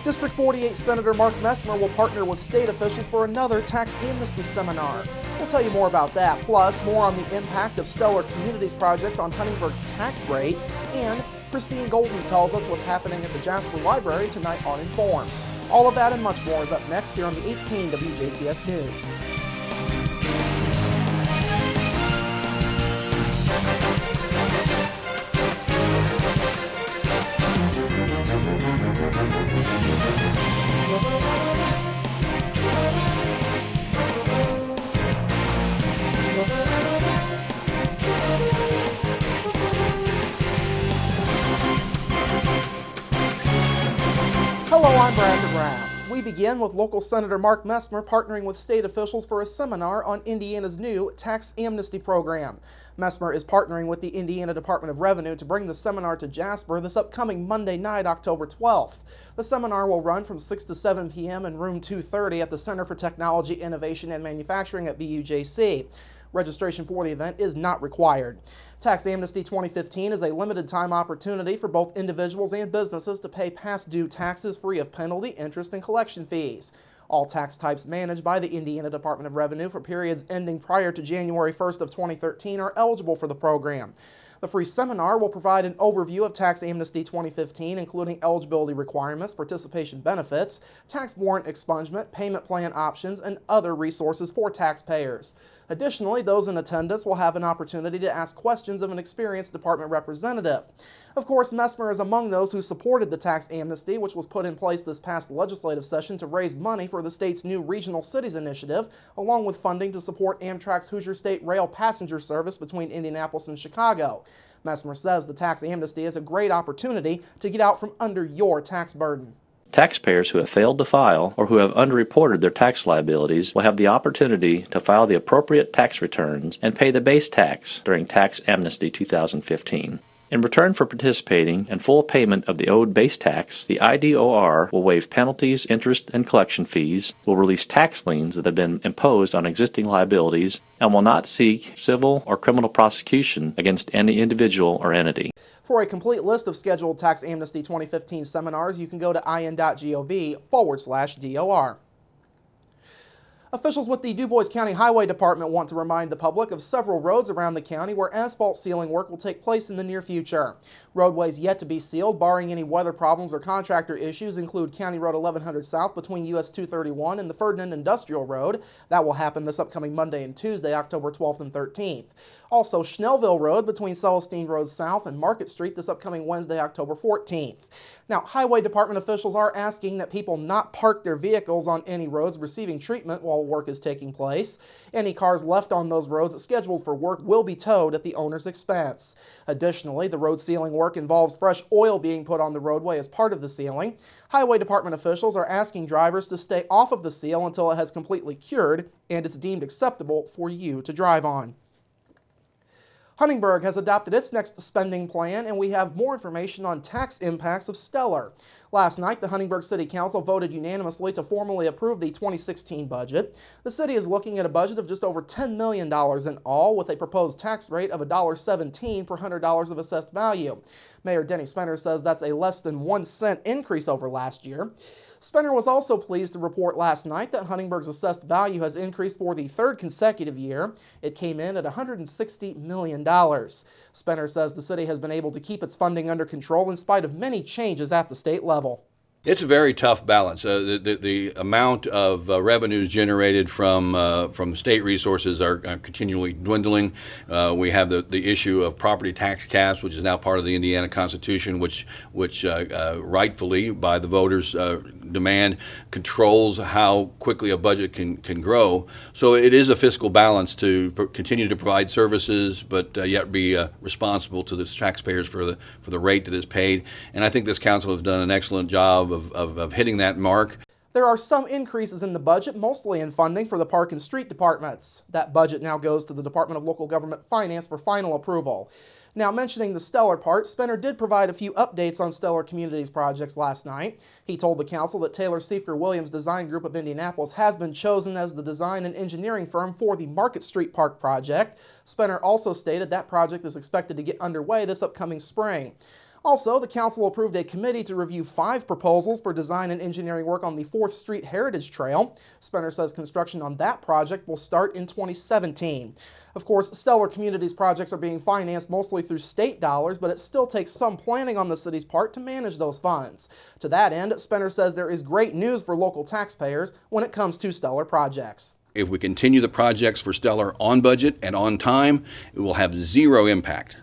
District 48 Senator Mark Messmer will partner with state officials for another tax amnesty seminar. We'll tell you more about that, plus more on the impact of Stellar Communities projects on Huntingburg's tax rate, and Christine Golden tells us what's happening at the Jasper Library tonight on Informed. All of that and much more is up next here on the 18 WJTS News. Hello, I'm Bradford Raths. We begin with local Senator Mark Messmer partnering with state officials for a seminar on Indiana's new tax amnesty program. Messmer is partnering with the Indiana Department of Revenue to bring the seminar to Jasper this upcoming Monday night, October 12th. The seminar will run from 6 to 7 p.m. in room 230 at the Center for Technology, Innovation, and Manufacturing at BUJC. Registration for the event is not required. Tax Amnesty 2015 is a limited time opportunity for both individuals and businesses to pay past due taxes free of penalty, interest, and collection fees. All tax types managed by the Indiana Department of Revenue for periods ending prior to January 1st of 2013 are eligible for the program. The free seminar will provide an overview of Tax Amnesty 2015, including eligibility requirements, participation benefits, tax warrant expungement, payment plan options, and other resources for taxpayers. Additionally, those in attendance will have an opportunity to ask questions of an experienced department representative. Of course, Messmer is among those who supported the tax amnesty, which was put in place this past legislative session to raise money for the state's new Regional Cities Initiative, along with funding to support Amtrak's Hoosier State Rail passenger service between Indianapolis and Chicago. Messmer says the tax amnesty is a great opportunity to get out from under your tax burden. Taxpayers who have failed to file or who have underreported their tax liabilities will have the opportunity to file the appropriate tax returns and pay the base tax during Tax Amnesty 2015. In return for participating and full payment of the owed base tax, the IDOR will waive penalties, interest, and collection fees, will release tax liens that have been imposed on existing liabilities, and will not seek civil or criminal prosecution against any individual or entity. For a complete list of scheduled Tax Amnesty 2015 seminars, you can go to in.gov/DOR. Officials with the Du Bois County Highway Department want to remind the public of several roads around the county where asphalt sealing work will take place in the near future. Roadways yet to be sealed, barring any weather problems or contractor issues, include County Road 1100 South between US 231 and the Ferdinand Industrial Road. That will happen this upcoming Monday and Tuesday, October 12th and 13th. Also, Schnellville Road between Celestine Road South and Market Street this upcoming Wednesday, October 14th. Now, Highway Department officials are asking that people not park their vehicles on any roads receiving treatment while work is taking place. Any cars left on those roads scheduled for work will be towed at the owner's expense. Additionally, the road sealing work involves fresh oil being put on the roadway as part of the sealing. Highway Department officials are asking drivers to stay off of the seal until it has completely cured and it's deemed acceptable for you to drive on. Huntingburg has adopted its next spending plan, and we have more information on tax impacts of Stellar. Last night, the Huntingburg City Council voted unanimously to formally approve the 2016 budget. The city is looking at a budget of just over $10 million in all, with a proposed tax rate of $1.17 per $100 of assessed value. Mayor Denny Spenner says that's a less than 1 cent increase over last year. Spenner was also pleased to report last night that Huntingburg's assessed value has increased for the third consecutive year. It came in at $160 million. Spenner says the city has been able to keep its funding under control in spite of many changes at the state level. It's a very tough balance. The amount of revenues generated from state resources are continually dwindling. We have the issue of property tax caps, which is now part of the Indiana Constitution, which rightfully, by the voters' demand, controls how quickly a budget can grow. So it is a fiscal balance to continue to provide services, but yet be responsible to the taxpayers for the rate that is paid. And I think this council has done an excellent job of hitting that mark. There are some increases in the budget, mostly in funding for the Park and Street departments. That budget now goes to the Department of Local Government Finance for final approval. Now, mentioning the Stellar part, Spenner did provide a few updates on Stellar Communities projects last night. He told the council that Taylor Siefker Williams Design Group of Indianapolis has been chosen as the design and engineering firm for the Market Street Park project. Spenner also stated that project is expected to get underway this upcoming spring. Also, the council approved a committee to review 5 proposals for design and engineering work on the 4th Street Heritage Trail. Spenter says construction on that project will start in 2017. Of course, Stellar Communities projects are being financed mostly through state dollars, but it still takes some planning on the city's part to manage those funds. To that end, Spenter says there is great news for local taxpayers when it comes to Stellar projects. If we continue the projects for Stellar on budget and on time, it will have zero impact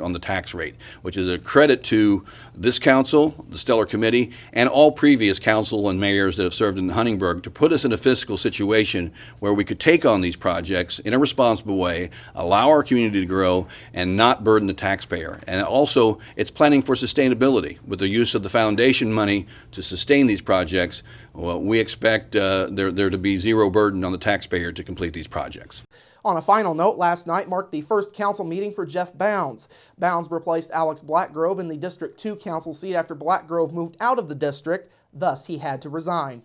on the tax rate, which is a credit to this council, the Stellar Committee, and all previous council and mayors that have served in Huntingburg to put us in a fiscal situation where we could take on these projects in a responsible way, allow our community to grow, and not burden the taxpayer. And also, it's planning for sustainability. With the use of the foundation money to sustain these projects, well, we expect there to be zero burden on the taxpayer to complete these projects. On a final note, last night marked the first council meeting for Jeff Bounds. Bounds replaced Alex Blackgrove in the District 2 council seat after Blackgrove moved out of the district, thus he had to resign.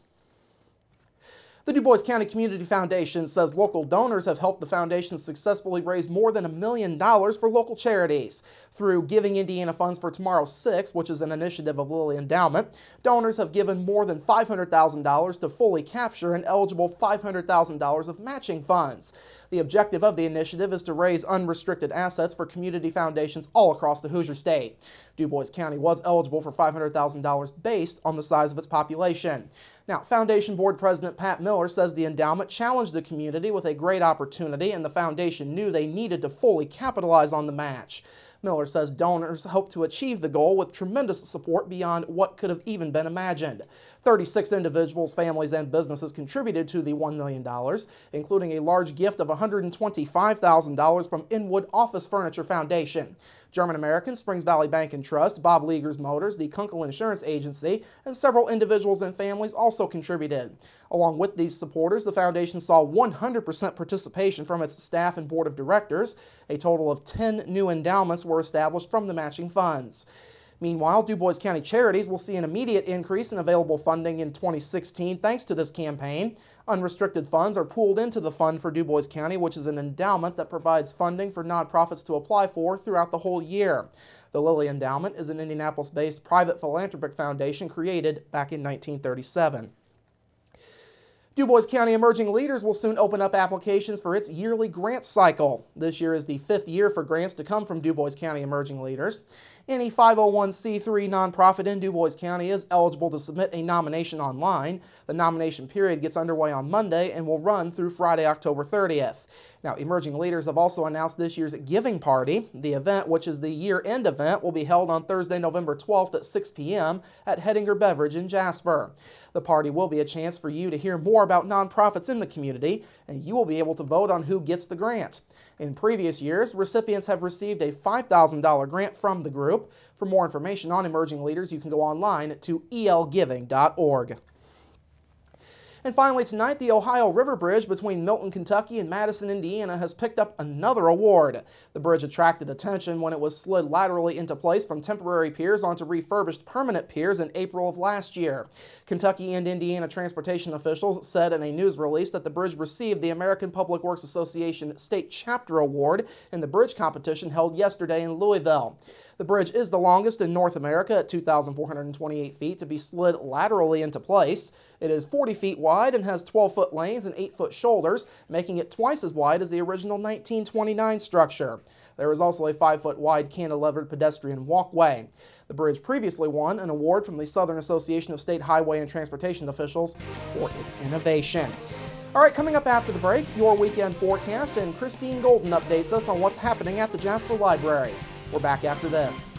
The DuBois County Community Foundation says local donors have helped the foundation successfully raise more than $1 million for local charities. Through Giving Indiana Funds for Tomorrow 6, which is an initiative of Lilly Endowment, donors have given more than $500,000 to fully capture an eligible $500,000 of matching funds. The objective of the initiative is to raise unrestricted assets for community foundations all across the Hoosier State. DuBois County was eligible for $500,000 based on the size of its population. Now, Foundation Board President Pat Miller says the endowment challenged the community with a great opportunity, and the foundation knew they needed to fully capitalize on the match. Miller says donors hope to achieve the goal with tremendous support beyond what could have even been imagined. 36 individuals, families, and businesses contributed to the $1 million, including a large gift of $125,000 from Inwood Office Furniture Foundation. German American, Springs Valley Bank and Trust, Bob Leaguer's Motors, the Kunkel Insurance Agency, and several individuals and families also contributed. Along with these supporters, the foundation saw 100% participation from its staff and board of directors. A total of 10 new endowments were established from the matching funds. Meanwhile, DuBois County Charities will see an immediate increase in available funding in 2016 thanks to this campaign. Unrestricted funds are pooled into the Fund for DuBois County, which is an endowment that provides funding for nonprofits to apply for throughout the whole year. The Lilly Endowment is an Indianapolis-based private philanthropic foundation created back in 1937. DuBois County Emerging Leaders will soon open up applications for its yearly grant cycle. This year is the 5th year for grants to come from DuBois County Emerging Leaders. Any 501c3 nonprofit in DuBois County is eligible to submit a nomination online. The nomination period gets underway on Monday and will run through Friday, October 30th. Now, Emerging Leaders have also announced this year's Giving Party. The event, which is the year-end event, will be held on Thursday, November 12th at 6 p.m. at Hedinger Beverage in Jasper. The party will be a chance for you to hear more about nonprofits in the community, and you will be able to vote on who gets the grant. In previous years, recipients have received a $5,000 grant from the group. For more information on Emerging Leaders, you can go online to elgiving.org. And finally tonight, the Ohio River Bridge between Milton, Kentucky and Madison, Indiana has picked up another award. The bridge attracted attention when it was slid laterally into place from temporary piers onto refurbished permanent piers in April of last year. Kentucky and Indiana transportation officials said in a news release that the bridge received the American Public Works Association State Chapter Award in the bridge competition held yesterday in Louisville. The bridge is the longest in North America at 2,428 feet to be slid laterally into place. It is 40 feet wide and has 12-foot lanes and 8-foot shoulders, making it twice as wide as the original 1929 structure. There is also a 5-foot wide cantilevered pedestrian walkway. The bridge previously won an award from the Southern Association of State Highway and Transportation Officials for its innovation. All right, coming up after the break, your weekend forecast, and Christine Golden updates us on what's happening at the Jasper Library. We're back after this.